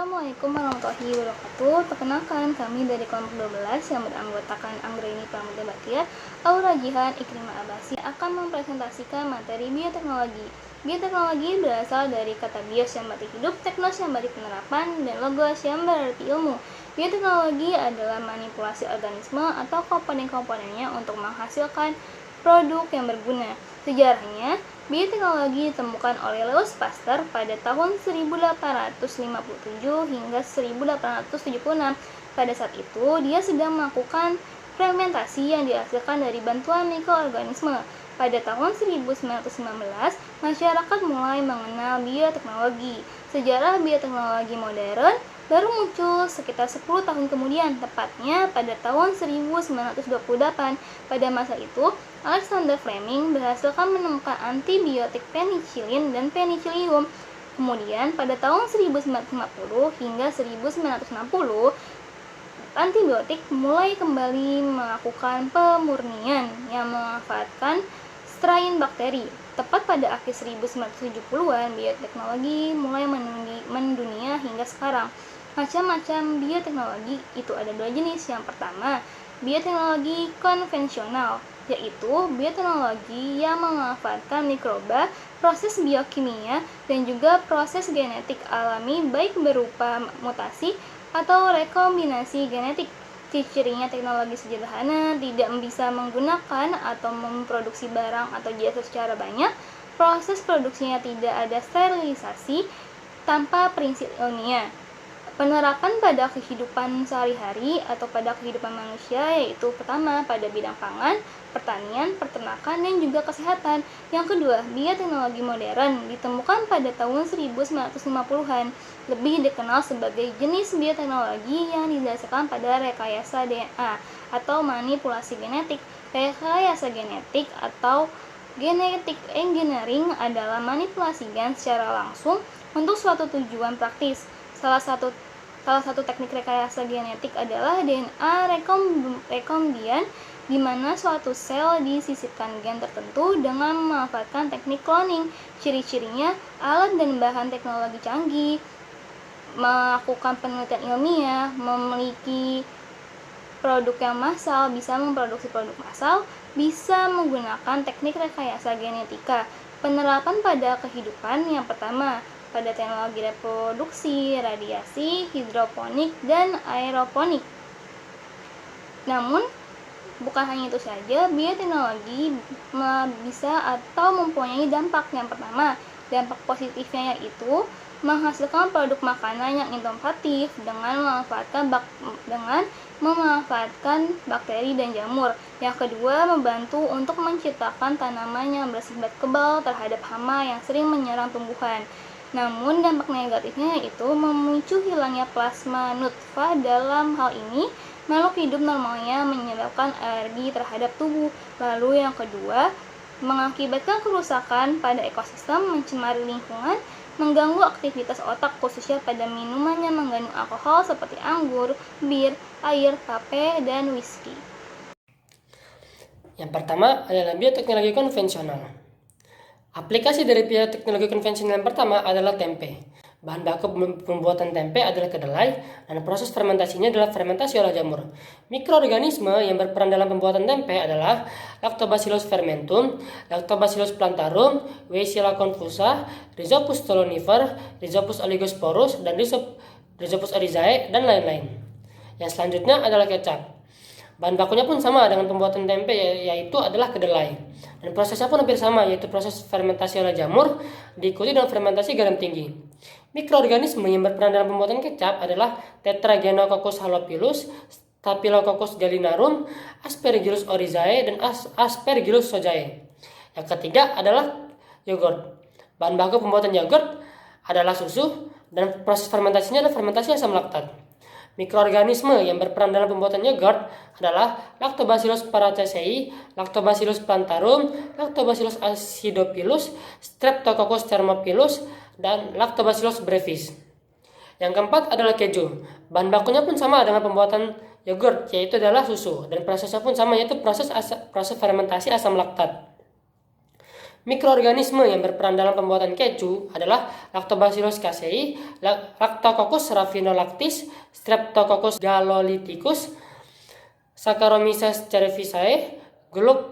Assalamualaikum warahmatullahi wabarakatuh. Perkenalkan, kami dari kelompok 12 yang beranggotakan Anggreni Pramudia Baktiar, Aura Jihan, Ikrimah Abasi akan mempresentasikan materi bioteknologi. Bioteknologi berasal dari kata bios yang berarti hidup, teknos yang berarti penerapan, dan logos yang berarti ilmu. Bioteknologi adalah manipulasi organisme atau komponen-komponennya untuk menghasilkan produk yang berguna. Sejarahnya, bioteknologi ditemukan oleh Louis Pasteur pada tahun 1857 hingga 1876. Pada saat itu, dia sedang melakukan fermentasi yang dihasilkan dari bantuan mikroorganisme. Pada tahun 1919, masyarakat mulai mengenal bioteknologi. Sejarah bioteknologi modern baru muncul sekitar 10 tahun kemudian, tepatnya pada tahun 1928. Pada masa itu, Alexander Fleming berhasil menemukan antibiotik penicillin dan penicillium. Kemudian pada tahun 1950 hingga 1960, antibiotik mulai kembali melakukan pemurnian yang memanfaatkan strain bakteri. Tepat pada akhir 1970-an, bioteknologi mulai mendunia hingga sekarang. Macam-macam bioteknologi itu ada dua jenis. Yang pertama, bioteknologi konvensional, yaitu bioteknologi yang memanfaatkan mikroba, proses biokimia, dan juga proses genetik alami baik berupa mutasi atau rekombinasi genetik. Ciri-cirinya teknologi sederhana, tidak bisa menggunakan atau memproduksi barang atau jasa secara banyak, proses produksinya tidak ada sterilisasi tanpa prinsip ilmiah. Penerapan pada kehidupan sehari-hari atau pada kehidupan manusia yaitu pertama pada bidang pangan, pertanian, peternakan, dan juga kesehatan. Yang kedua, bioteknologi modern ditemukan pada tahun 1950-an. Lebih dikenal sebagai jenis bioteknologi yang didasarkan pada rekayasa DNA atau manipulasi genetik. Rekayasa genetik atau genetic engineering adalah manipulasi gen secara langsung untuk suatu tujuan praktis. Salah satu teknik rekayasa genetik adalah DNA rekombian, di mana suatu sel disisipkan gen tertentu dengan memanfaatkan teknik cloning. Ciri-cirinya, alat dan bahan teknologi canggih, melakukan penelitian ilmiah, memiliki produk yang massal, bisa memproduksi produk massal, bisa menggunakan teknik rekayasa genetika. Penerapan pada kehidupan yang pertama, pada teknologi reproduksi, radiasi, hidroponik, dan aeroponik. Namun, bukan hanya itu saja, bioteknologi bisa atau mempunyai dampak. Yang pertama, dampak positifnya yaitu menghasilkan produk makanan yang inovatif dengan memanfaatkan bakteri dan jamur. Yang kedua, membantu untuk menciptakan tanaman yang bersifat kebal terhadap hama yang sering menyerang tumbuhan. Namun dampak negatifnya yaitu memicu hilangnya plasma nutfah. Dalam hal ini, makhluk hidup normalnya menyebabkan alergi terhadap tubuh. Lalu yang kedua, mengakibatkan kerusakan pada ekosistem, mencemari lingkungan, mengganggu aktivitas otak khususnya pada minuman yang mengandung alkohol seperti anggur, bir, air, tape, dan whisky. Yang pertama adalah bioteknologi konvensional. Aplikasi dari bioteknologi konvensional yang pertama adalah tempe. Bahan baku pembuatan tempe adalah kedelai, dan proses fermentasinya adalah fermentasi olah jamur. Mikroorganisme yang berperan dalam pembuatan tempe adalah Lactobacillus fermentum, Lactobacillus plantarum, Weissia confusa, Rhizopus stolonifer, Rhizopus oligosporus, dan Rhizopus erizae, dan lain-lain. Yang selanjutnya adalah kecap. Bahan bakunya pun sama dengan pembuatan tempe, yaitu adalah kedelai. Dan prosesnya pun hampir sama, yaitu proses fermentasi olah jamur diikuti dengan fermentasi garam tinggi. Mikroorganisme yang berperan dalam pembuatan kecap adalah Tetragenococcus halophilus, Staphylococcus gallinarum, Aspergillus oryzae, dan Aspergillus shojae. Yang ketiga adalah yogurt. Bahan baku pembuatan yogurt adalah susu, dan proses fermentasinya adalah fermentasi asam laktat. Mikroorganisme yang berperan dalam pembuatan yogurt adalah Lactobacillus paracasei, Lactobacillus plantarum, Lactobacillus acidophilus, Streptococcus thermophilus, dan Lactobacillus brevis. Yang keempat adalah keju. Bahan bakunya pun sama dengan pembuatan yogurt, yaitu adalah susu, dan prosesnya pun sama, yaitu proses fermentasi asam laktat. Mikroorganisme yang berperan dalam pembuatan keju adalah Lactobacillus casei, Lactococcus rhamnosus, Streptococcus galolyticus, Saccharomyces cerevisiae,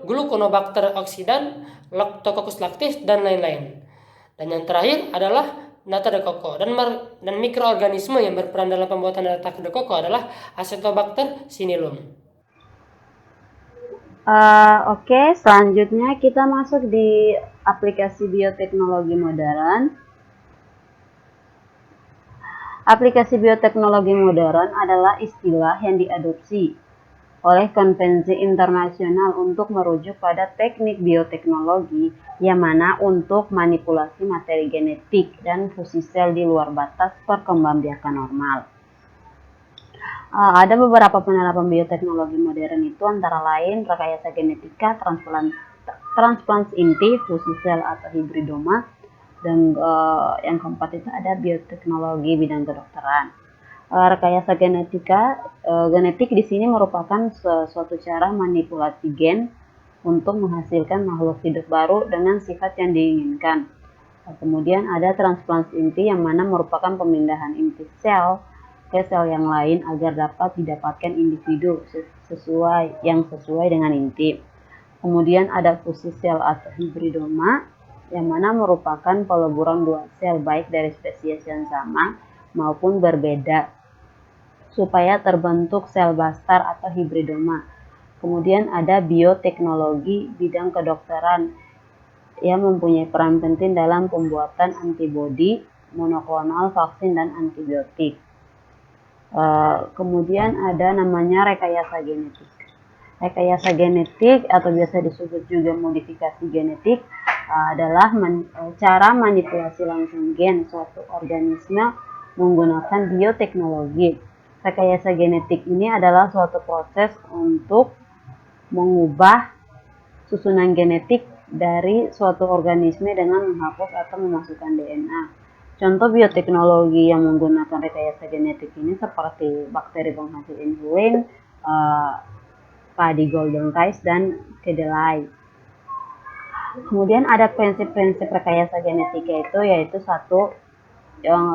Gluconobacter oxidans, Lactococcus lactis, dan lain-lain. Dan yang terakhir adalah nata de coco. Dan mikroorganisme yang berperan dalam pembuatan nata de coco adalah Acetobacter synellum. Oke, selanjutnya kita masuk di aplikasi bioteknologi modern. Aplikasi bioteknologi modern adalah istilah yang diadopsi oleh konvensi internasional untuk merujuk pada teknik bioteknologi yang mana untuk manipulasi materi genetik dan fusi sel di luar batas perkembangbiakan normal. Ada beberapa penerapan bioteknologi modern itu antara lain rekayasa genetika, transplantasi inti, fusi sel atau hibridoma, dan yang keempat itu ada bioteknologi bidang kedokteran. Rekayasa genetik di sini merupakan suatu cara manipulasi gen untuk menghasilkan makhluk hidup baru dengan sifat yang diinginkan. Kemudian ada transplantasi inti yang mana merupakan pemindahan inti sel ke sel yang lain agar dapat didapatkan individu sesuai dengan inti. Kemudian ada fusi sel atau hibridoma yang mana merupakan peleburan dua sel baik dari spesies yang sama maupun berbeda supaya terbentuk sel bastar atau hibridoma. Kemudian ada bioteknologi bidang kedokteran yang mempunyai peran penting dalam pembuatan antibodi, monoklonal, vaksin, dan antibiotik. Kemudian ada namanya rekayasa genetik. Rekayasa genetik atau biasa disebut juga modifikasi genetik adalah cara manipulasi langsung gen suatu organisme menggunakan bioteknologi. Rekayasa genetik ini adalah suatu proses untuk mengubah susunan genetik dari suatu organisme dengan menghapus atau memasukkan DNA. Contoh bioteknologi yang menggunakan rekayasa genetik ini seperti bakteri penghasil insulin, padi golden rice, dan kedelai. Kemudian ada prinsip-prinsip rekayasa genetika itu yaitu satu yang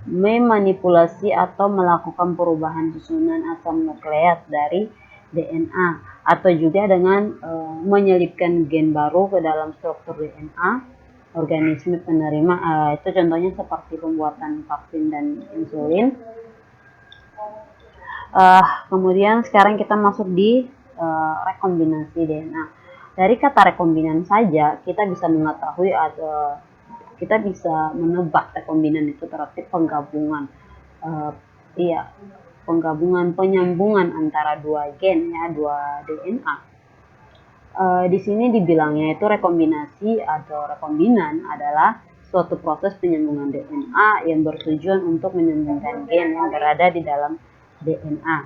memanipulasi atau melakukan perubahan susunan asam nukleat dari DNA atau juga dengan menyelipkan gen baru ke dalam struktur DNA organisme penerima. Itu contohnya seperti pembuatan vaksin dan insulin. Kemudian sekarang kita masuk di rekombinasi DNA. Dari kata rekombinan saja kita bisa mengetahui kita bisa menebak rekombinan itu berarti penggabungan penyambungan antara dua gen ya, dua DNA. Di sini dibilangnya itu rekombinasi atau rekombinan adalah suatu proses penyambungan DNA yang bertujuan untuk menyambungkan gen yang berada di dalam DNA.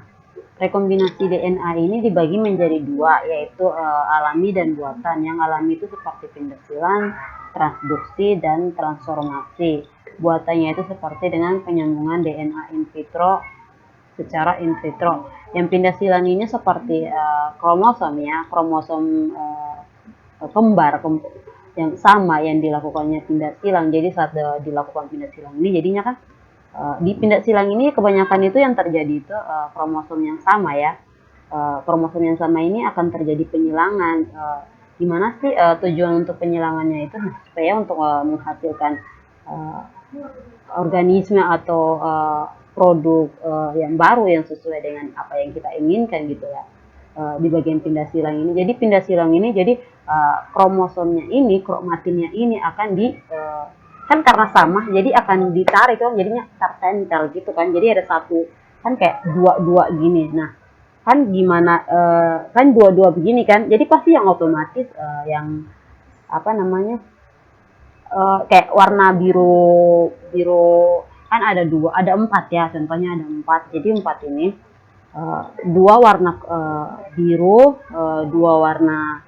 Rekombinasi DNA ini dibagi menjadi dua, yaitu alami dan buatan. Yang alami itu seperti pendesilan, transduksi, dan transformasi. Buatannya itu seperti dengan penyambungan DNA in vitro secara in vitro. Yang pendesilan ini seperti kromosom ya, kromosom kembar yang sama yang dilakukannya pindah silang. Jadi saat dilakukan pindah silang ini jadinya kan di pindah silang ini kebanyakan itu yang terjadi itu kromosom yang sama ya. Kromosom yang sama ini akan terjadi penyilangan. Gimana sih tujuan untuk penyilangannya itu? Supaya untuk menghasilkan organisme atau produk yang baru yang sesuai dengan apa yang kita inginkan gitu ya, di bagian pindah silang ini. Jadi pindah silang ini jadi kromosomnya ini, kromatinnya ini akan kan karena sama jadi akan ditarik kan, jadinya tertempel gitu kan, jadi ada satu kan kayak dua gini. Nah kan gimana kan dua begini kan, jadi pasti yang otomatis yang apa namanya kayak warna biru kan ada empat ya, contohnya ada empat. Jadi empat ini dua warna biru, dua warna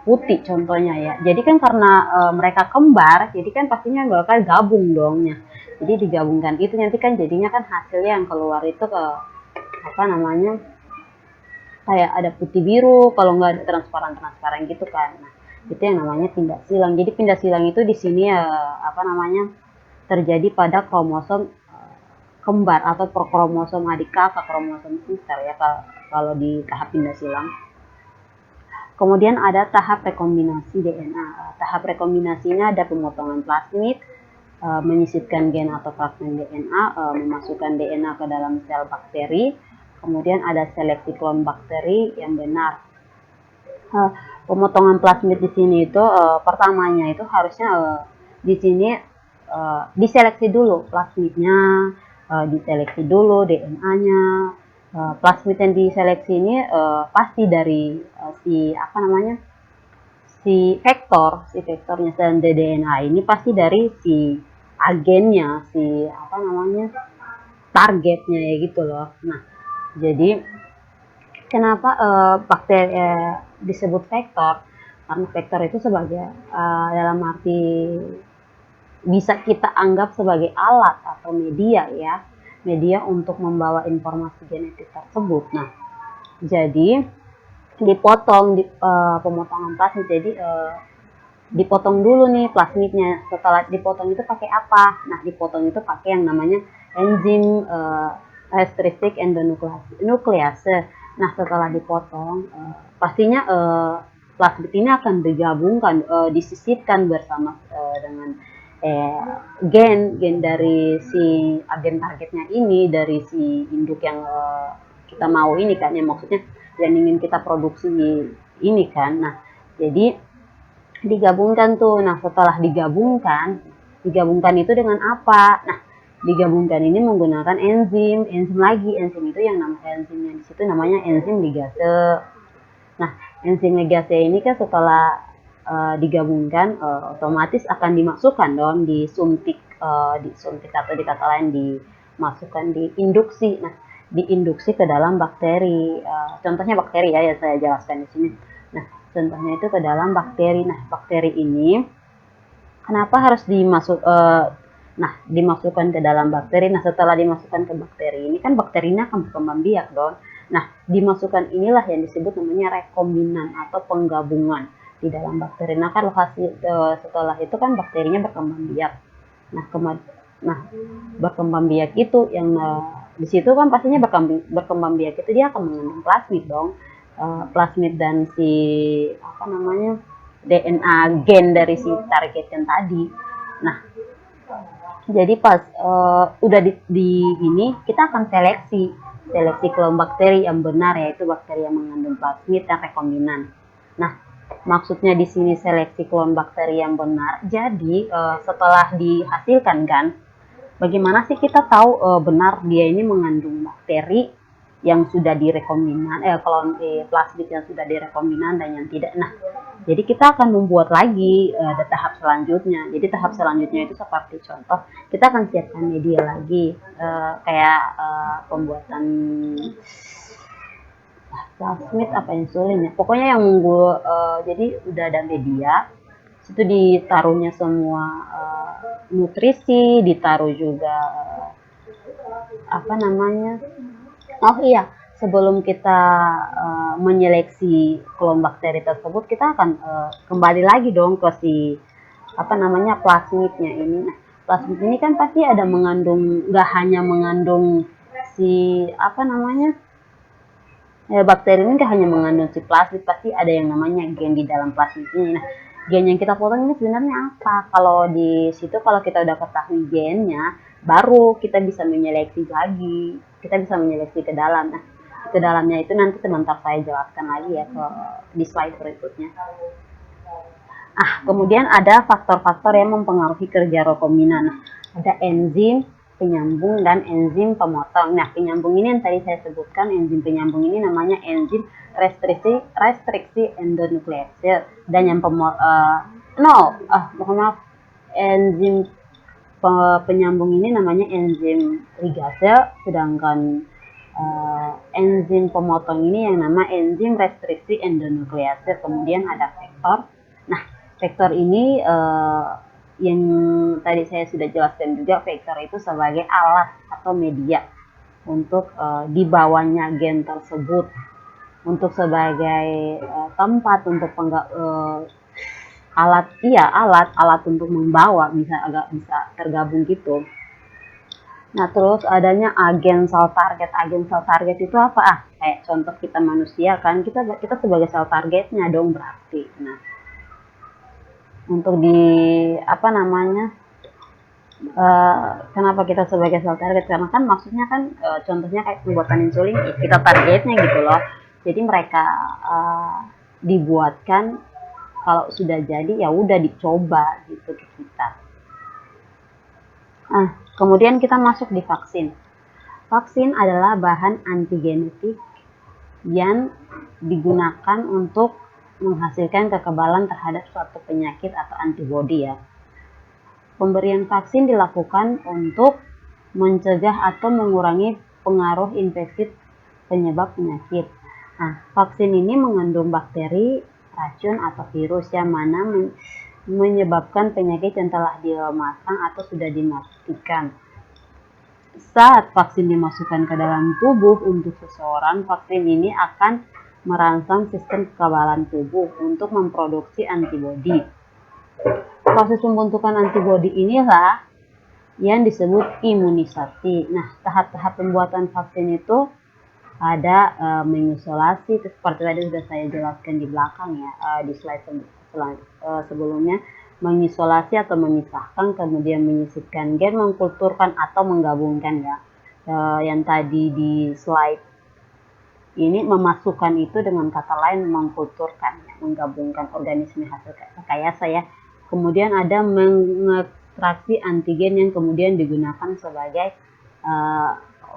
putih contohnya ya. Jadi kan karena mereka kembar, jadi kan pastinya bakal gabung dong ya. Jadi digabungkan itu nanti kan jadinya kan hasilnya yang keluar itu ke apa namanya kayak ada putih biru, kalau nggak ada transparan gitu kan. Nah, itu yang namanya pindah silang. Jadi pindah silang itu di sini terjadi pada kromosom kembar atau kromosom adik kakak, kromosom sister ya kalau di tahap pindah silang. Kemudian ada tahap rekombinasi DNA. Tahap rekombinasinya ada pemotongan plasmid, menyisipkan gen atau fragmen DNA, memasukkan DNA ke dalam sel bakteri. Kemudian ada seleksi klon bakteri yang benar. Pemotongan plasmid di sini itu pertamanya itu harusnya di sini diseleksi dulu plasmidnya, diseleksi dulu DNA-nya. Plasmid yang diseleksi ini pasti dari si vektornya dan DNA ini pasti dari si agennya, si targetnya ya gitu loh. Nah, jadi kenapa bakteri disebut vektor? Karena vektor itu sebagai dalam arti bisa kita anggap sebagai alat atau media ya, media untuk membawa informasi genetik tersebut. Nah, jadi dipotong pemotongan plasmid. Jadi dipotong dulu nih plasmidnya. Setelah dipotong itu pakai apa? Nah, dipotong itu pakai yang namanya enzim restricted endonuklease. Nah, setelah dipotong pastinya plasmid ini akan digabungkan, disisipkan bersama dengan gen dari si agen targetnya ini, dari si induk yang kita mau ini kan, yang maksudnya yang ingin kita produksi ini kan. Nah, jadi digabungkan tuh. Nah, setelah digabungkan itu dengan apa? Nah, digabungkan ini menggunakan enzim lagi. Enzim itu yang enzimnya di situ namanya enzim ligase. Nah, enzim ligase ini kan setelah digabungkan otomatis akan dimasukkan dong, disuntik atau di kata lain dimasukkan diinduksi. Nah, diinduksi ke dalam bakteri. Contohnya bakteri ya yang saya jelaskan di sini. Nah, contohnya itu ke dalam bakteri. Nah, bakteri ini kenapa harus dimasukkan ke dalam bakteri? Nah, setelah dimasukkan ke bakteri ini kan bakterinya akan berkembang biak dong. Nah, dimasukkan inilah yang disebut namanya rekombinan atau penggabungan di dalam bakteri. Nah, kan setelah itu kan bakterinya berkembang biak. Nah, berkembang biak itu yang di situ kan pastinya berkembang biak itu dia akan mengandung plasmid dong. Plasmid dan si DNA gen dari si target yang tadi. Nah, jadi pas udah di ini kita akan seleksi klon bakteri yang benar, yaitu bakteri yang mengandung plasmid dan rekombinan. Nah, maksudnya di sini seleksi klon bakteri yang benar. Jadi setelah dihasilkan kan, bagaimana sih kita tahu benar dia ini mengandung bakteri yang sudah direkombinan, klon plasmid yang sudah direkombinan dan yang tidak. Nah, jadi kita akan membuat lagi tahap selanjutnya. Jadi tahap selanjutnya itu seperti contoh, kita akan siapkan media lagi, kayak pembuatan plasmid apa insulin ya. Pokoknya yang jadi udah ada media, situ ditaruhnya semua nutrisi, ditaruh juga oh iya, sebelum kita menyeleksi klon bakteri tersebut, kita akan kembali lagi dong ke si plasmidnya ini. Nah, plasmid ini kan pasti ada mengandung, nggak hanya mengandung si bakteri ini nggak hanya mengandung si plasmid, pasti ada yang namanya gen di dalam plasmid ini. Nah, gen yang kita potong ini sebenarnya apa? Kalau di situ kalau kita udah ketahui gennya, baru kita bisa menyeleksi lagi. Kita bisa menyeleksi ke dalam. Nah, ke dalamnya itu nanti sebentar saya jelaskan lagi ya di slide berikutnya. Kemudian ada faktor-faktor yang mempengaruhi kerja rekombinan. Nah, ada enzim penyambung dan enzim pemotong. Nah, penyambung ini yang tadi saya sebutkan, enzim penyambung ini namanya enzim restriksi endonuklease, dan yang enzim penyambung ini namanya enzim ligase, sedangkan enzim pemotong ini yang nama enzim restriksi endonuklease. Kemudian ada vektor. Nah, vektor ini yang tadi saya sudah jelaskan juga, vektor itu sebagai alat atau media untuk dibawanya gen tersebut. untuk sebagai tempat untuk alat untuk membawa, bisa tergabung gitu. Nah, terus adanya agen sel target. Agen sel target itu apa? Kayak contoh kita manusia kan, kita sebagai sel targetnya dong berarti. Nah, untuk kenapa kita sebagai sel target? Karena kan maksudnya kan contohnya kayak pembuatan insulin, kita targetnya gitu loh. Jadi mereka dibuatkan, kalau sudah jadi ya udah dicoba gitu ke kita. Kemudian kita masuk di vaksin. Vaksin adalah bahan antigenetik yang digunakan untuk menghasilkan kekebalan terhadap suatu penyakit atau antibodi ya. Pemberian vaksin dilakukan untuk mencegah atau mengurangi pengaruh infeksi penyebab penyakit. Nah, vaksin ini mengandung bakteri, racun atau virus yang mana menyebabkan penyakit yang telah dilemaskan atau sudah dimatikan. Saat vaksin dimasukkan ke dalam tubuh untuk seseorang, vaksin ini akan merangsang sistem kekebalan tubuh untuk memproduksi antibodi. Proses pembentukan antibodi inilah yang disebut imunisasi. Nah, tahap-tahap pembuatan vaksin itu ada mengisolasi, seperti tadi sudah saya jelaskan di belakang ya, di slide sebelumnya, mengisolasi atau memisahkan, kemudian menyisipkan gen, mengkulturkan atau menggabungkan ya. Yang tadi di slide ini memasukkan itu dengan kata lain mengkulturkan ya, menggabungkan organisme hasil rekayasa ya. Kemudian ada mengekstraksi antigen yang kemudian digunakan sebagai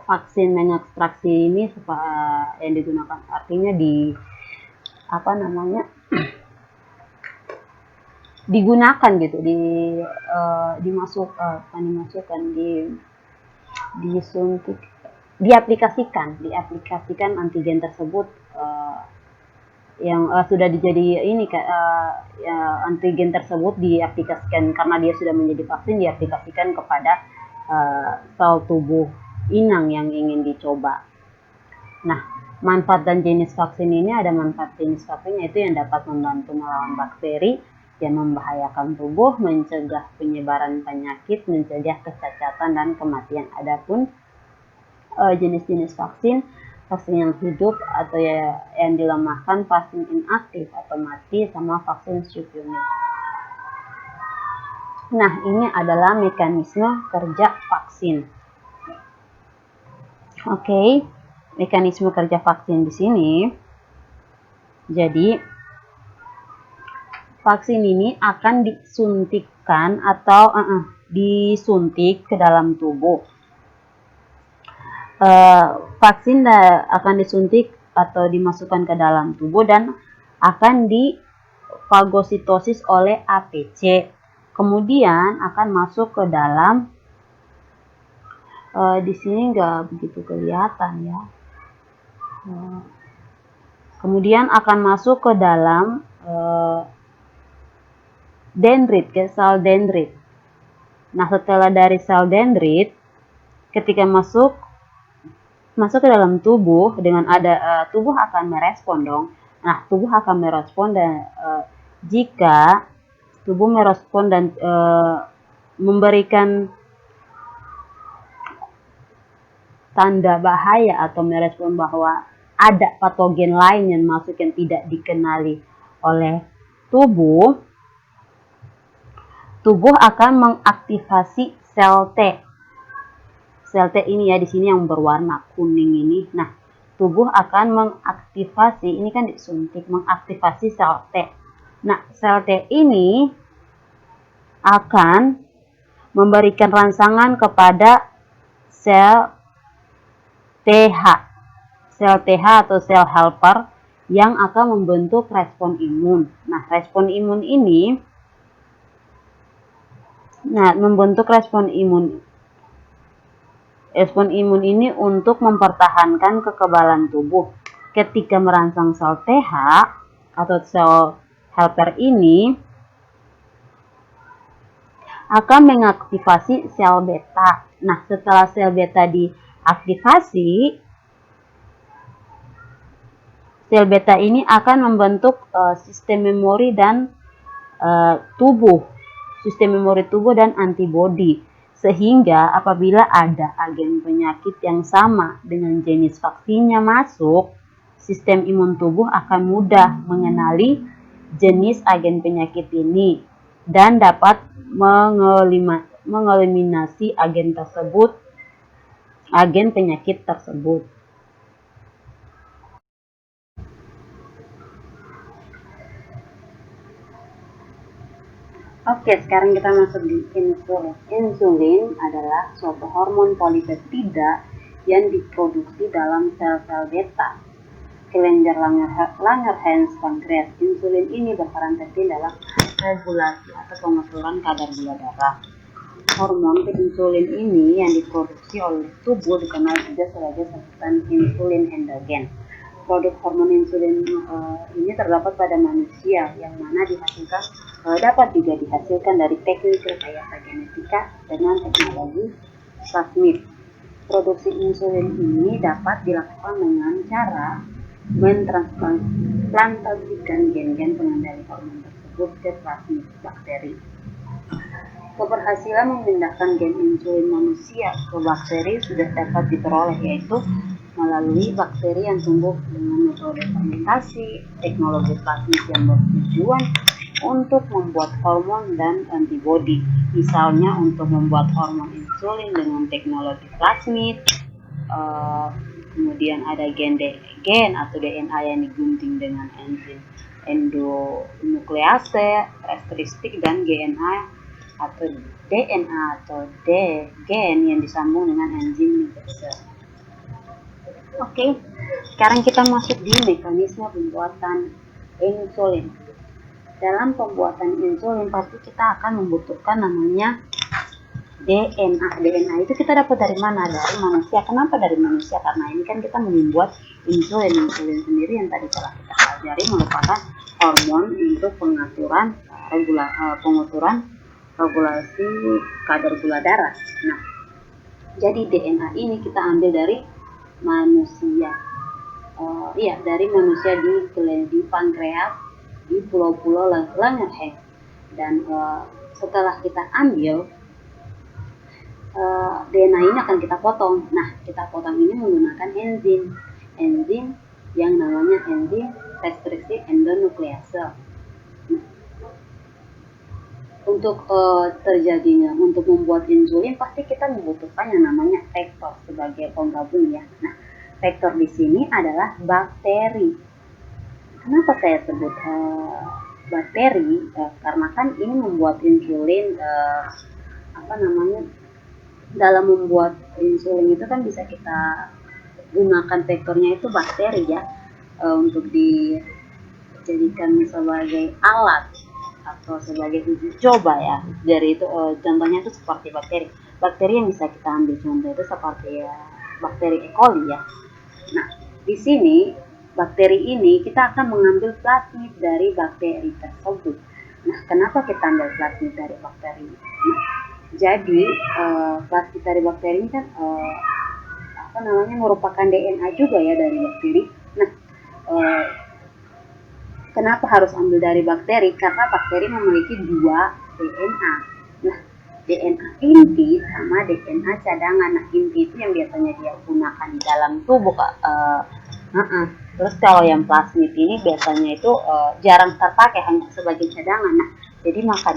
vaksin. Mengekstraksi ini yang digunakan artinya digunakan gitu, disuntik, diaplikasikan antigen tersebut yang sudah antigen tersebut diaplikasikan karena dia sudah menjadi vaksin, diaplikasikan kepada sel tubuh inang yang ingin dicoba. Nah, manfaat dan jenis vaksin ini ada manfaat jenis vaksin yaitu yang dapat membantu melawan bakteri yang membahayakan tubuh, mencegah penyebaran penyakit, mencegah kecacatan dan kematian. Adapun jenis-jenis vaksin yang hidup atau yang dilemahkan, vaksin inaktif atau mati, sama vaksin subunit. Nah, ini adalah mekanisme kerja vaksin. Oke, mekanisme kerja vaksin di sini. Jadi, vaksin ini akan disuntikkan atau disuntik ke dalam tubuh. Vaksin akan disuntik atau dimasukkan ke dalam tubuh dan akan difagositosis oleh APC. Kemudian akan masuk ke dalam di sini nggak begitu kelihatan ya. Kemudian akan masuk ke dalam dendrit, ke sel dendrit. Nah, setelah dari sel dendrit, ketika masuk ke dalam tubuh, dengan tubuh akan merespon dong. Nah, tubuh akan merespon dan jika tubuh merespon dan memberikan tanda bahaya atau merespon bahwa ada patogen lain yang masuk yang tidak dikenali oleh tubuh akan mengaktifasi sel T. Sel T ini ya, di sini yang berwarna kuning ini. Nah, tubuh akan mengaktifasi, ini kan disuntik, mengaktifasi sel T. Nah, sel T ini akan memberikan rangsangan kepada sel TH. Sel TH atau sel helper yang akan membentuk respon imun. Nah, respon imun ini membentuk respon imun ini untuk mempertahankan kekebalan tubuh. Ketika merangsang sel TH atau sel helper ini akan mengaktifasi sel beta. Nah, setelah sel beta diaktifasi, Sel beta ini akan membentuk sistem memori dan sistem memori tubuh dan antibodi, sehingga apabila ada agen penyakit yang sama dengan jenis vaksinnya masuk, sistem imun tubuh akan mudah mengenali jenis agen penyakit ini dan dapat mengeliminasi agen penyakit tersebut. Oke, sekarang kita masuk di insulin. Insulin adalah suatu hormon polipeptida yang diproduksi dalam sel-sel beta, kelenjar Langerhans pankreas. Insulin ini berperan penting dalam regulasi atau pengaturan kadar gula darah. Hormon insulin ini yang diproduksi oleh tubuh dikenal juga sebagai sebutan insulin endogen. Produk hormon insulin ini terdapat pada manusia, yang mana dapat juga dihasilkan dari teknik rekayasa genetika dengan teknologi plasmid. Produksi insulin ini dapat dilakukan dengan cara mentransplantasikan gen-gen pengendali hormon tersebut ke plasmid bakteri. Keberhasilan memindahkan gen insulin manusia ke bakteri sudah dapat diperoleh, yaitu melalui bakteri yang tumbuh dengan metode fermentasi, teknologi plasmid yang bertujuan untuk membuat hormon dan antibodi. Misalnya untuk membuat hormon insulin dengan teknologi plasmid, kemudian ada gen atau DNA yang digunting dengan enzim endonuklease restristik, dan DNA atau gen yang disambung dengan enzim nuclease. Oke, sekarang kita masuk di mekanisme pembuatan insulin. Dalam pembuatan insulin pasti kita akan membutuhkan namanya DNA. DNA itu kita dapat dari mana? Dari manusia. Kenapa dari manusia? Karena ini kan kita membuat insulin sendiri yang tadi telah kita pelajari merupakan hormon untuk pengaturan regulasi kadar gula darah. Nah, jadi DNA ini kita ambil dari manusia, dari manusia di pankreas di pulau-pulau Langerhans. Dan setelah kita ambil DNA ini akan kita potong. Nah, kita potong ini menggunakan enzim yang namanya enzim restriksi endonuklease. Untuk untuk membuat insulin pasti kita membutuhkan yang namanya vektor sebagai penggabung ya. Nah, vektor di sini adalah bakteri. Kenapa saya sebut bakteri? Karena kan ini membuat insulin dalam membuat insulin itu kan bisa kita gunakan vektornya itu bakteri ya, untuk dijadikan sebagai alat atau sebagai uji coba ya. Dari itu contohnya itu seperti bakteri yang bisa kita ambil contoh itu seperti bakteri E. coli ya. Nah, di sini bakteri ini kita akan mengambil plasmid dari bakteri tersebut. Nah, kenapa kita ambil plasmid dari bakteri ini? Jadi plasmid dari bakteri ini kan merupakan DNA juga ya dari bakteri. Nah, kenapa harus ambil dari bakteri? Karena bakteri memiliki 2 DNA. Nah, DNA inti sama DNA cadangan. Nah, inti itu yang biasanya dia gunakan di dalam tubuh. Terus kalau yang plasmid ini biasanya itu jarang terpakai, hanya sebagai cadangan. Nah, jadi maka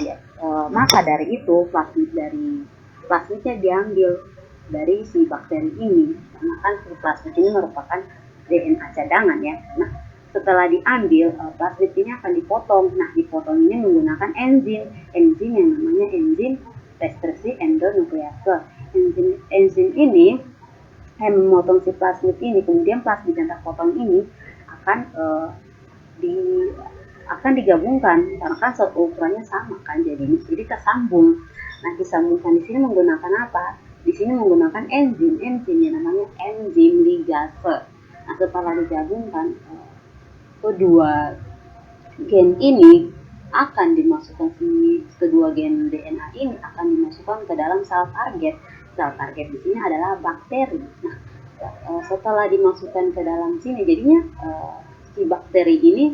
dari itu plasmidnya diambil dari si bakteri ini. Karena kan si plasmid ini merupakan DNA cadangan ya. Nah, setelah diambil, plasmid ini akan dipotong. Nah, dipotong ini menggunakan enzim yang namanya enzim restriksi endonuklease. Enzim ini yang memotong si plasmid ini, kemudian plasmid yang terpotong ini akan digabungkan karena kan ukurannya sama kan, jadi tersambung. Nah, disambungkan di sini menggunakan apa? Di sini menggunakan enzim yang namanya enzim ligase. Nah, setelah digabungkan, kedua gen ini akan dimasukkan kedua gen DNA ini akan dimasukkan ke dalam sel target. Sel target di sini adalah bakteri. Nah, setelah dimasukkan ke dalam sini, jadinya si bakteri ini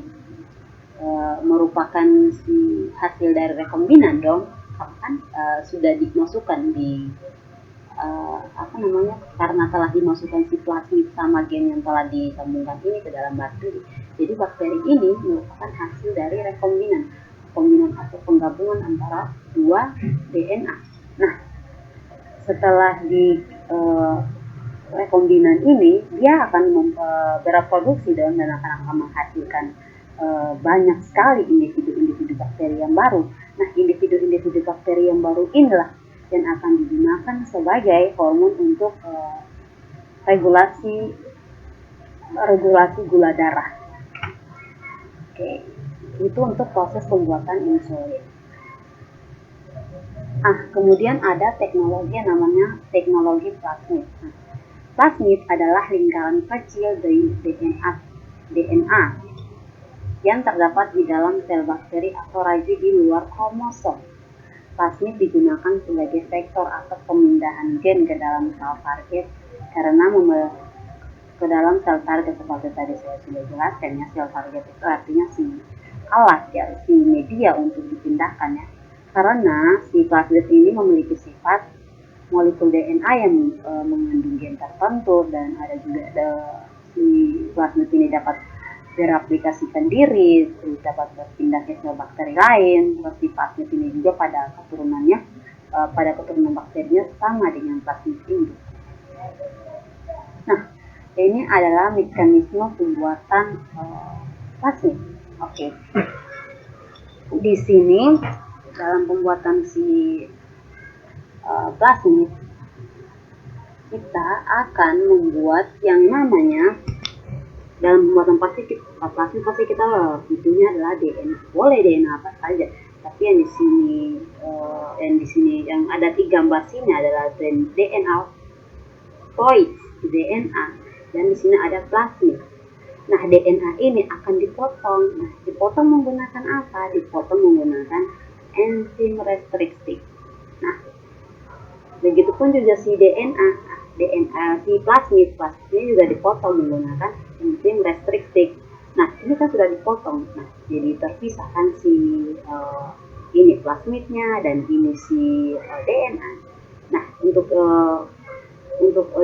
merupakan si hasil dari rekombinan dong, kan sudah dimasukkan di karena telah dimasukkan si plasmid sama gen yang telah disambungkan ini ke dalam bakteri. Jadi bakteri ini merupakan hasil dari rekombinan atau penggabungan antara dua DNA. Nah, setelah di rekombinan ini, dia akan bereproduksi dan akan menghasilkan banyak sekali individu-individu bakteri yang baru. Nah, individu-individu bakteri yang baru inilah yang akan digunakan sebagai hormon untuk regulasi gula darah. Oke, itu untuk proses pembuatan insulin. Kemudian ada teknologi yang namanya teknologi plasmid. Plasmid adalah lingkaran kecil dari DNA yang terdapat di dalam sel bakteri atau ragi di luar kromosom. Plasmid digunakan sebagai vektor atau pemindahan gen ke dalam sel target karena ke dalam sel target seperti tadi saya sudah jelaskan ya, sel target itu artinya si alat ya, si media untuk dipindahkan ya. Karena si plasmid ini memiliki sifat molekul DNA yang mengandung gen tertentu dan ada juga si plasmid ini dapat beraplikasikan diri, dapat berpindah ke sel bakteri lain. Si plasmid ini juga pada keturunannya, pada keturunan bakterinya sama dengan plasmid ini. Nah, ini adalah mekanisme pembuatan plasmid. Oke. Di sini dalam pembuatan si plasmid, kita akan membuat yang namanya dalam pembuatan plasmid pasti kita butuhnya adalah DNA. Boleh DNA apa saja, tapi yang di sini yang ada di gambar sini adalah DNA void DNA, dan di sini ada plasmid. Nah, DNA ini akan dipotong. Nah, dipotong menggunakan apa? Dipotong menggunakan enzim restriktif. Nah, begitupun juga si si plasmidnya juga dipotong menggunakan enzim restriktif. Nah, ini kan sudah dipotong. Nah, jadi terpisahkan si ini plasmidnya dan ini si DNA. Nah, untuk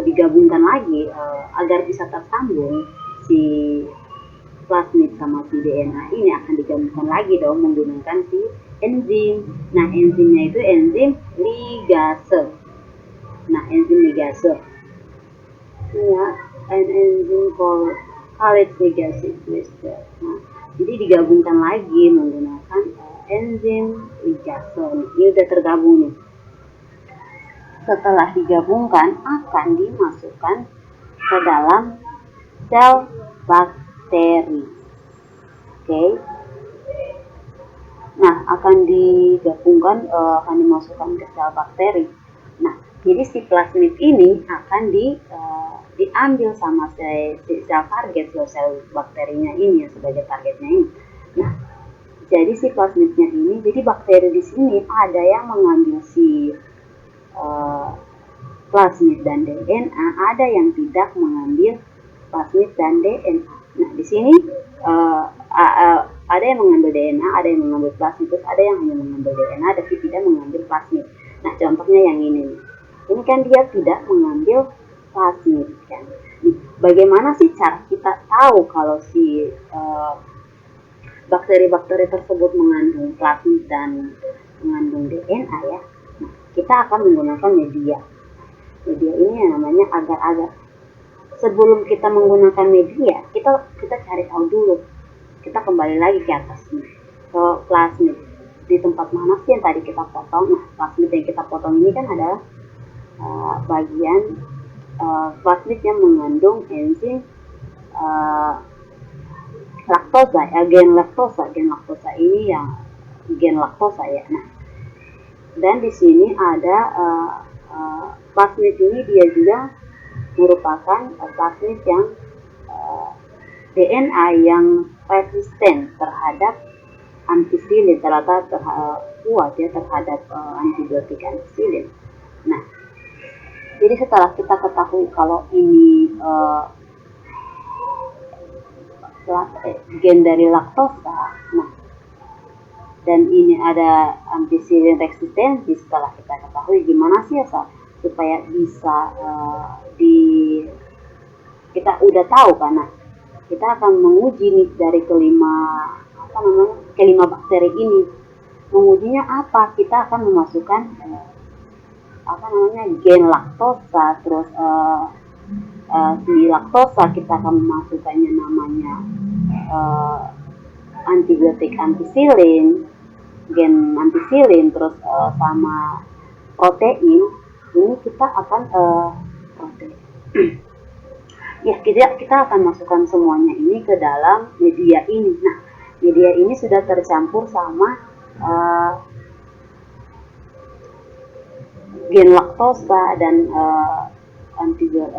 digabungkan lagi agar bisa tersambung si plasmid sama si DNA ini akan digabungkan lagi dong menggunakan si enzim. Nah, enzimnya itu enzim ligase. Nah, enzim ligase. Ya, an enzim called ligase. Nah, jadi digabungkan lagi menggunakan enzim ligase. Ini udah tergabung nih. Setelah digabungkan akan dimasukkan ke dalam sel bakteri. Oke. Nah, akan digabungkan, akan dimasukkan ke sel bakteri. Nah, jadi si plasmid ini akan diambil sama sel target, sel bakterinya ini ya, sebagai targetnya ini. Nah, jadi si plasmidnya ini, jadi bakteri di sini ada yang mengambil si plasmid dan DNA, ada yang tidak mengambil plasmid dan DNA. Nah, di sini ada yang mengambil DNA, ada yang mengambil plasmid, terus ada yang hanya mengambil DNA tapi tidak mengambil plasmid. Nah, contohnya yang ini. Ini kan dia tidak mengambil plasmid kan. Bagaimana sih cara kita tahu kalau si bakteri-bakteri tersebut mengandung plasmid dan mengandung DNA ya? Nah, kita akan menggunakan media. Media ini yang namanya agar-agar. Sebelum kita menggunakan media, kita cari tahu dulu. Kita kembali lagi ke atas nih, ke plasmid. Di tempat mana sih yang tadi kita potong? Nah, plasmid yang kita potong ini kan adalah bagian plasmid yang mengandung enzim laktosa, gen laktosa. Gen laktosa ini yang gen laktosa ya. Nah, dan di sini ada plasmid ini dia juga merupakan plasmid yang DNA yang resisten terhadap ampicillin, kuat ya terhadap antibiotik ampicillin. Nah, jadi setelah kita ketahui kalau ini gen dari laktosa. Nah, dan ini ada ampicillin resistensi. Setelah kita ketahui gimana sih ya supaya bisa kita udah tahu karena kita akan menguji nih dari kelima bakteri ini. Mengujinya apa? Kita akan memasukkan gen laktosa, terus di laktosa kita akan memasukkannya namanya antibiotik ampicillin, gen ampicillin, terus sama protein. Ini kita akan protein. Ya, kita akan masukkan semuanya ini ke dalam media ini. Nah, media ini sudah tercampur sama gen laktosa dan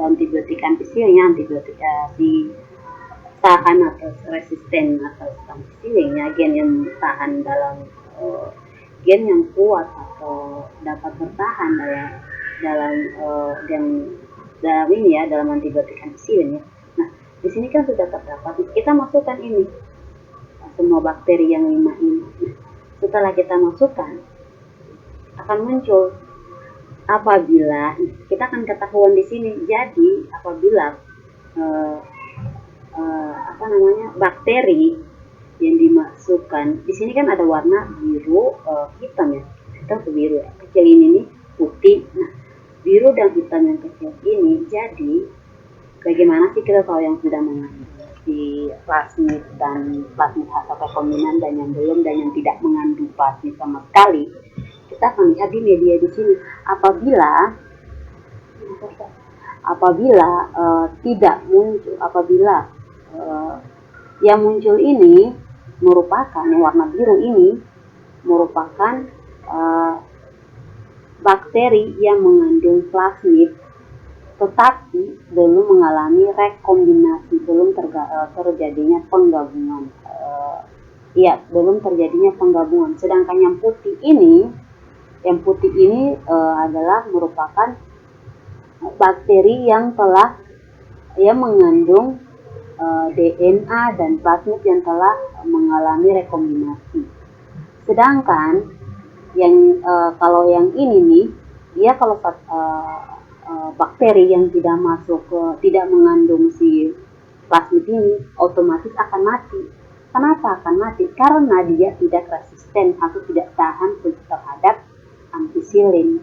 antibiotik ampicillin, antibiotik si tahan atau resisten atau ampicillin, ya, gen yang tahan dalam gen yang kuat atau dapat bertahan dalam antibiotik ampicillin, ya. Nah, di sini kan sudah terdapat, kita masukkan ini semua bakteri yang 5 ini. Nah, setelah kita masukkan akan muncul apabila kita akan ketahuan di sini. Jadi apabila bakteri yang dimasukkan di sini kan ada warna biru, hitam, ya, hitam ke biru, ya. Kecil ini putih. Nah, biru dan hitam yang kecil ini, jadi bagaimana sih kita tahu yang sudah mengandung si plasmid atau rekombinan dan yang belum dan yang tidak mengandung plasmid sama sekali? Kita akan lihat di media di sini. Apabila yang muncul ini merupakan yang warna biru ini merupakan bakteri yang mengandung plasmid tetapi belum mengalami rekombinasi, belum terjadinya penggabungan. Belum terjadinya penggabungan. Sedangkan yang putih ini adalah merupakan bakteri yang mengandung DNA dan plasmid yang telah mengalami rekombinasi. Sedangkan kalau yang ini nih, dia kalau bakteri yang tidak mengandung si plasmid ini otomatis akan mati. Kenapa akan mati? Karena dia tidak resisten atau tidak tahan terhadap ampicillin.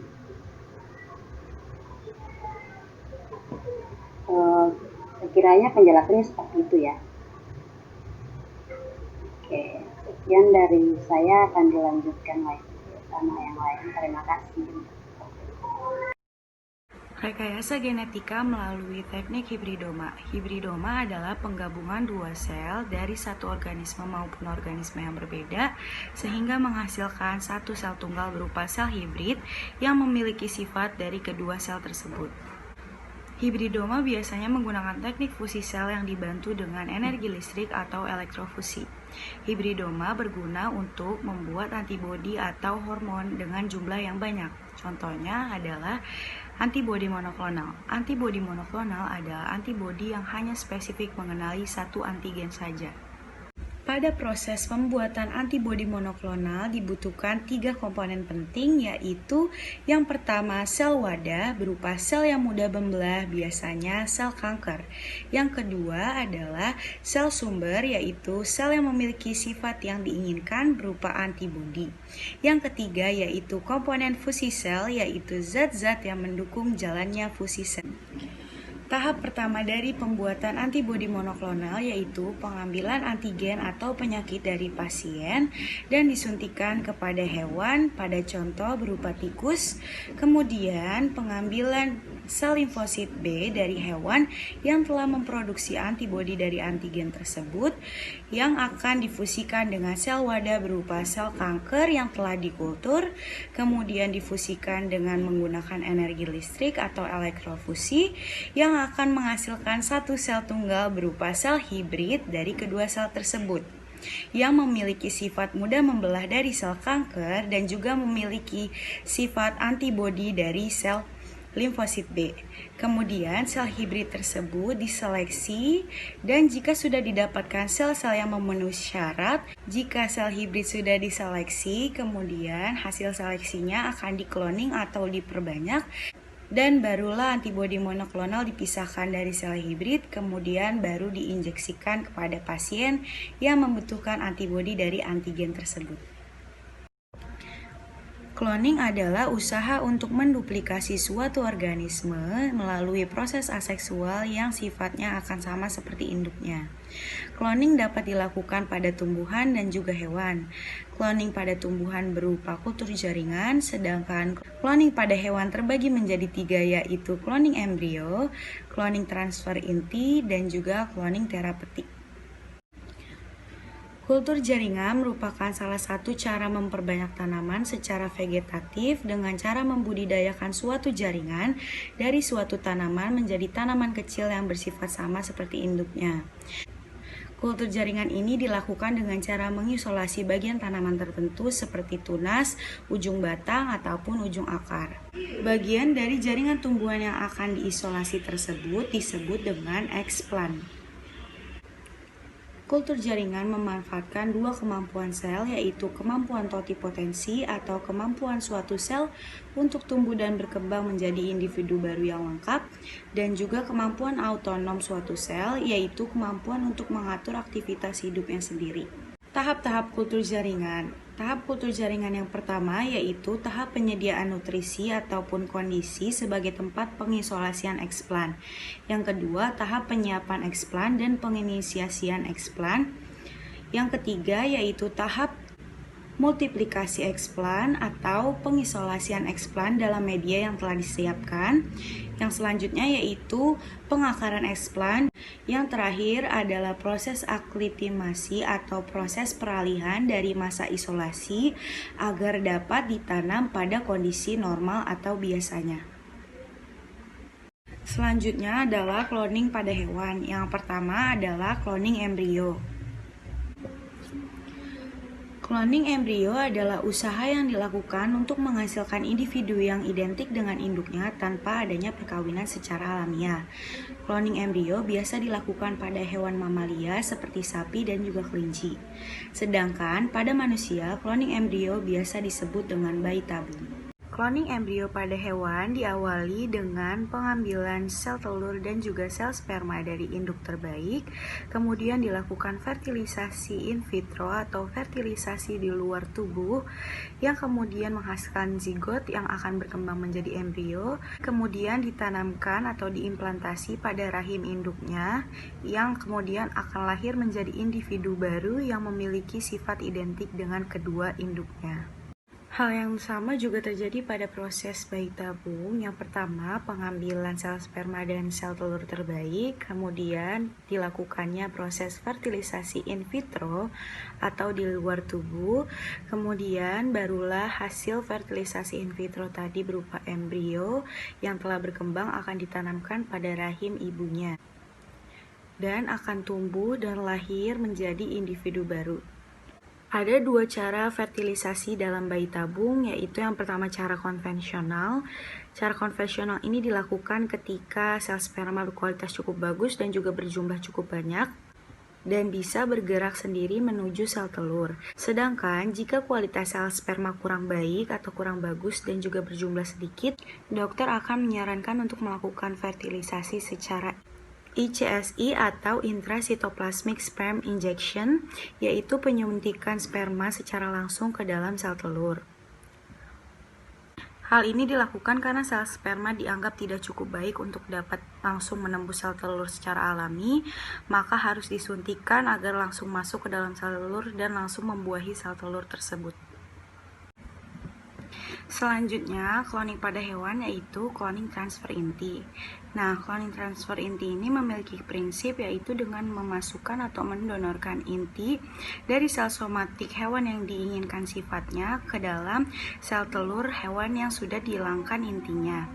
Sekiranya penjelasannya seperti itu, ya. Oke, sekian dari saya, akan dilanjutkan lagi sama yang lain. Terima kasih. Rekayasa genetika melalui teknik hibridoma. Hibridoma adalah penggabungan dua sel dari satu organisme maupun organisme yang berbeda sehingga menghasilkan satu sel tunggal berupa sel hibrid yang memiliki sifat dari kedua sel tersebut. Hibridoma biasanya menggunakan teknik fusi sel yang dibantu dengan energi listrik atau elektrofusi. Hibridoma berguna untuk membuat antibodi atau hormon dengan jumlah yang banyak. Contohnya adalah antibodi monoklonal. Antibodi monoklonal adalah antibodi yang hanya spesifik mengenali satu antigen saja. Pada proses pembuatan antibodi monoklonal dibutuhkan 3 komponen penting, yaitu yang pertama sel wadah berupa sel yang mudah membelah, biasanya sel kanker. Yang kedua adalah sel sumber, yaitu sel yang memiliki sifat yang diinginkan berupa antibodi. Yang ketiga yaitu komponen fusi sel, yaitu zat-zat yang mendukung jalannya fusi sel. Tahap pertama dari pembuatan antibodi monoklonal yaitu pengambilan antigen atau penyakit dari pasien dan disuntikan kepada hewan pada contoh berupa tikus. Kemudian pengambilan sel limfosit B dari hewan yang telah memproduksi antibodi dari antigen tersebut yang akan difusikan dengan sel wadah berupa sel kanker yang telah dikultur, kemudian difusikan dengan menggunakan energi listrik atau elektrofusi yang akan menghasilkan satu sel tunggal berupa sel hibrid dari kedua sel tersebut yang memiliki sifat mudah membelah dari sel kanker dan juga memiliki sifat antibodi dari sel limfosit B. Kemudian sel hibrid tersebut diseleksi dan jika sudah didapatkan sel-sel yang memenuhi syarat, jika sel hibrid sudah diseleksi, kemudian hasil seleksinya akan dikloning atau diperbanyak dan barulah antibodi monoklonal dipisahkan dari sel hibrid, kemudian baru diinjeksikan kepada pasien yang membutuhkan antibodi dari antigen tersebut. Cloning adalah usaha untuk menduplikasi suatu organisme melalui proses aseksual yang sifatnya akan sama seperti induknya. Cloning dapat dilakukan pada tumbuhan dan juga hewan. Cloning pada tumbuhan berupa kultur jaringan, sedangkan cloning pada hewan terbagi menjadi 3, yaitu cloning embrio, cloning transfer inti, dan juga cloning terapeutik. Kultur jaringan merupakan salah satu cara memperbanyak tanaman secara vegetatif dengan cara membudidayakan suatu jaringan dari suatu tanaman menjadi tanaman kecil yang bersifat sama seperti induknya. Kultur jaringan ini dilakukan dengan cara mengisolasi bagian tanaman tertentu seperti tunas, ujung batang, ataupun ujung akar. Bagian dari jaringan tumbuhan yang akan diisolasi tersebut disebut dengan explant. Kultur jaringan memanfaatkan 2 kemampuan sel, yaitu kemampuan totipotensi atau kemampuan suatu sel untuk tumbuh dan berkembang menjadi individu baru yang lengkap, dan juga kemampuan autonom suatu sel, yaitu kemampuan untuk mengatur aktivitas hidupnya sendiri. Tahap-tahap kultur jaringan. Tahap kultur jaringan yang pertama yaitu tahap penyediaan nutrisi ataupun kondisi sebagai tempat pengisolasian eksplan. Yang kedua, tahap penyiapan eksplan dan penginisiasian eksplan. Yang ketiga yaitu tahap multiplikasi eksplan atau pengisolasian eksplan dalam media yang telah disiapkan. Yang selanjutnya yaitu pengakaran eksplan. Yang terakhir adalah proses aklitimasi atau proses peralihan dari masa isolasi agar dapat ditanam pada kondisi normal atau biasanya. Selanjutnya adalah cloning pada hewan. Yang pertama adalah cloning embrio. Cloning embrio adalah usaha yang dilakukan untuk menghasilkan individu yang identik dengan induknya tanpa adanya perkawinan secara alamiah. Cloning embrio biasa dilakukan pada hewan mamalia seperti sapi dan juga kelinci. Sedangkan pada manusia, cloning embrio biasa disebut dengan bayi tabung. Cloning embrio pada hewan diawali dengan pengambilan sel telur dan juga sel sperma dari induk terbaik, kemudian dilakukan fertilisasi in vitro atau fertilisasi di luar tubuh, yang kemudian menghasilkan zigot yang akan berkembang menjadi embrio, kemudian ditanamkan atau diimplantasi pada rahim induknya, yang kemudian akan lahir menjadi individu baru yang memiliki sifat identik dengan kedua induknya. Hal yang sama juga terjadi pada proses bayi tabung. Yang pertama, pengambilan sel sperma dan sel telur terbaik, kemudian dilakukannya proses fertilisasi in vitro atau di luar tubuh, kemudian barulah hasil fertilisasi in vitro tadi berupa embrio yang telah berkembang akan ditanamkan pada rahim ibunya dan akan tumbuh dan lahir menjadi individu baru. Ada 2 cara fertilisasi dalam bayi tabung, yaitu yang pertama cara konvensional. Cara konvensional ini dilakukan ketika sel sperma berkualitas cukup bagus dan juga berjumlah cukup banyak dan bisa bergerak sendiri menuju sel telur. Sedangkan jika kualitas sel sperma kurang baik atau kurang bagus dan juga berjumlah sedikit, dokter akan menyarankan untuk melakukan fertilisasi secara ICSI atau intracytoplasmic sperm injection, yaitu penyuntikan sperma secara langsung ke dalam sel telur. Hal ini dilakukan karena sel sperma dianggap tidak cukup baik untuk dapat langsung menembus sel telur secara alami, maka harus disuntikan agar langsung masuk ke dalam sel telur dan langsung membuahi sel telur tersebut. Selanjutnya, cloning pada hewan yaitu cloning transfer inti. Nah, cloning transfer inti ini memiliki prinsip yaitu dengan memasukkan atau mendonorkan inti dari sel somatik hewan yang diinginkan sifatnya ke dalam sel telur hewan yang sudah dihilangkan intinya.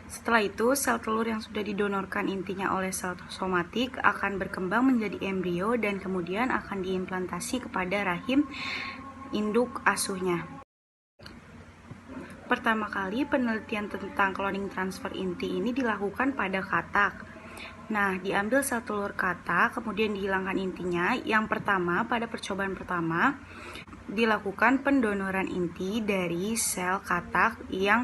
Setelah itu, sel telur yang sudah didonorkan intinya oleh sel somatik akan berkembang menjadi embrio dan kemudian akan diimplantasi kepada rahim induk asuhnya. Pertama kali penelitian tentang cloning transfer inti ini dilakukan pada katak. Nah, diambil sel telur katak, kemudian dihilangkan intinya. Yang pertama, pada percobaan pertama, dilakukan pendonoran inti dari sel katak yang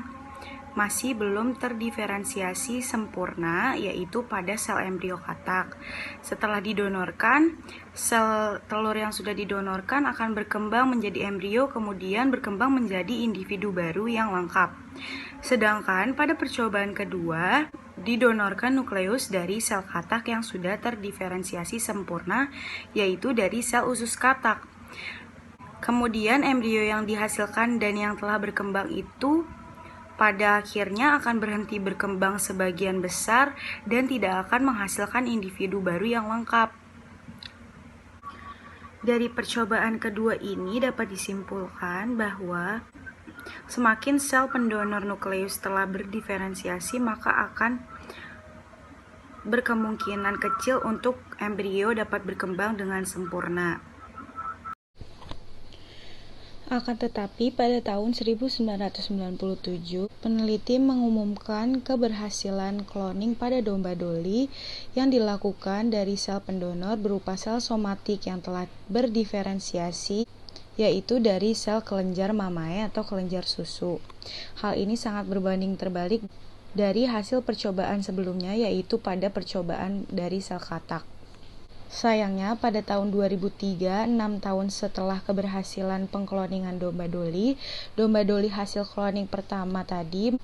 masih belum terdiferensiasi sempurna, yaitu pada sel embrio katak. Setelah didonorkan, sel telur yang sudah didonorkan akan berkembang menjadi embrio, kemudian berkembang menjadi individu baru yang lengkap. Sedangkan pada percobaan kedua, didonorkan nukleus dari sel katak yang sudah terdiferensiasi sempurna, yaitu dari sel usus katak. Kemudian embrio yang dihasilkan dan yang telah berkembang itu pada akhirnya akan berhenti berkembang sebagian besar dan tidak akan menghasilkan individu baru yang lengkap. Dari percobaan kedua ini dapat disimpulkan bahwa semakin sel pendonor nukleus telah berdiferensiasi, maka akan berkemungkinan kecil untuk embrio dapat berkembang dengan sempurna. Akan tetapi pada tahun 1997, peneliti mengumumkan keberhasilan cloning pada domba Dolly yang dilakukan dari sel pendonor berupa sel somatik yang telah berdiferensiasi, yaitu dari sel kelenjar mamae atau kelenjar susu. Hal ini sangat berbanding terbalik dari hasil percobaan sebelumnya, yaitu pada percobaan dari sel katak. Sayangnya, pada tahun 2003, 6 tahun setelah keberhasilan pengkloningan domba Dolly hasil kloning pertama tadi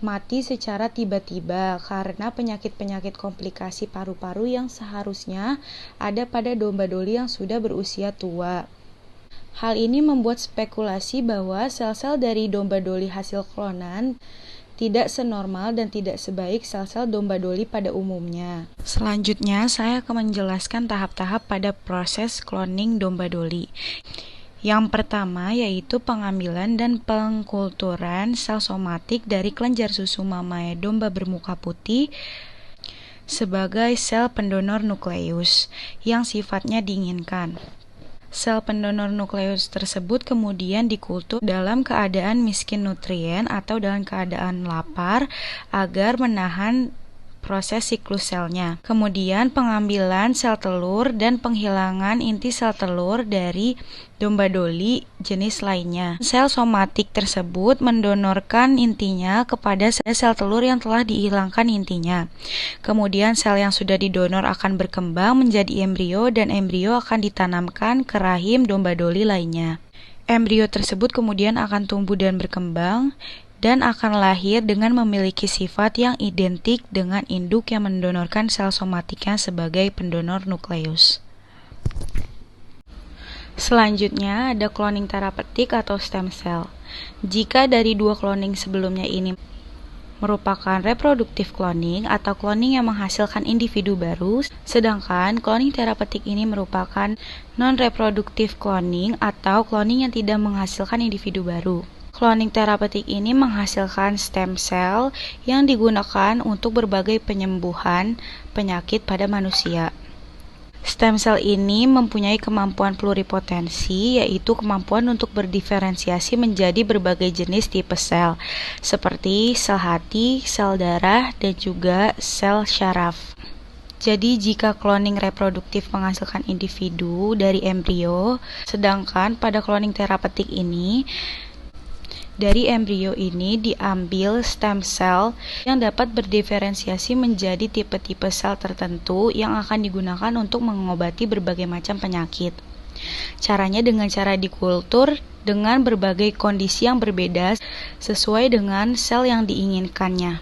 mati secara tiba-tiba karena penyakit-penyakit komplikasi paru-paru yang seharusnya ada pada domba Dolly yang sudah berusia tua. Hal ini membuat spekulasi bahwa sel-sel dari domba Dolly hasil klonan tidak senormal dan tidak sebaik sel-sel domba Dolly pada umumnya. Selanjutnya, saya akan menjelaskan tahap-tahap pada proses cloning domba Dolly. Yang pertama yaitu pengambilan dan pengkulturan sel somatik dari kelenjar susu mamae domba bermuka putih sebagai sel pendonor nukleus yang sifatnya diinginkan. Sel pendonor nukleus tersebut kemudian dikultur dalam keadaan miskin nutrien atau dalam keadaan lapar agar menahan proses siklus selnya. Kemudian pengambilan sel telur dan penghilangan inti sel telur dari domba Dolly jenis lainnya. Sel somatik tersebut mendonorkan intinya kepada sel telur yang telah dihilangkan intinya. Kemudian sel yang sudah didonor akan berkembang menjadi embrio dan embrio akan ditanamkan ke rahim domba Dolly lainnya. Embrio tersebut kemudian akan tumbuh dan berkembang dan akan lahir dengan memiliki sifat yang identik dengan induk yang mendonorkan sel somatiknya sebagai pendonor nukleus. Selanjutnya ada cloning terapeutik atau stem cell. Jika dari dua cloning sebelumnya ini merupakan reproduktif cloning atau cloning yang menghasilkan individu baru, sedangkan cloning terapeutik ini merupakan non-reproduktif cloning atau cloning yang tidak menghasilkan individu baru. Cloning terapeutik ini menghasilkan stem cell yang digunakan untuk berbagai penyembuhan penyakit pada manusia. Stem cell ini mempunyai kemampuan pluripotensi, yaitu kemampuan untuk berdiferensiasi menjadi berbagai jenis tipe sel, seperti sel hati, sel darah, dan juga sel syaraf. Jadi jika cloning reproduktif menghasilkan individu dari embrio, sedangkan pada cloning terapeutik ini dari embrio ini diambil stem cell yang dapat berdiferensiasi menjadi tipe-tipe sel tertentu yang akan digunakan untuk mengobati berbagai macam penyakit. Caranya dengan cara dikultur dengan berbagai kondisi yang berbeda sesuai dengan sel yang diinginkannya.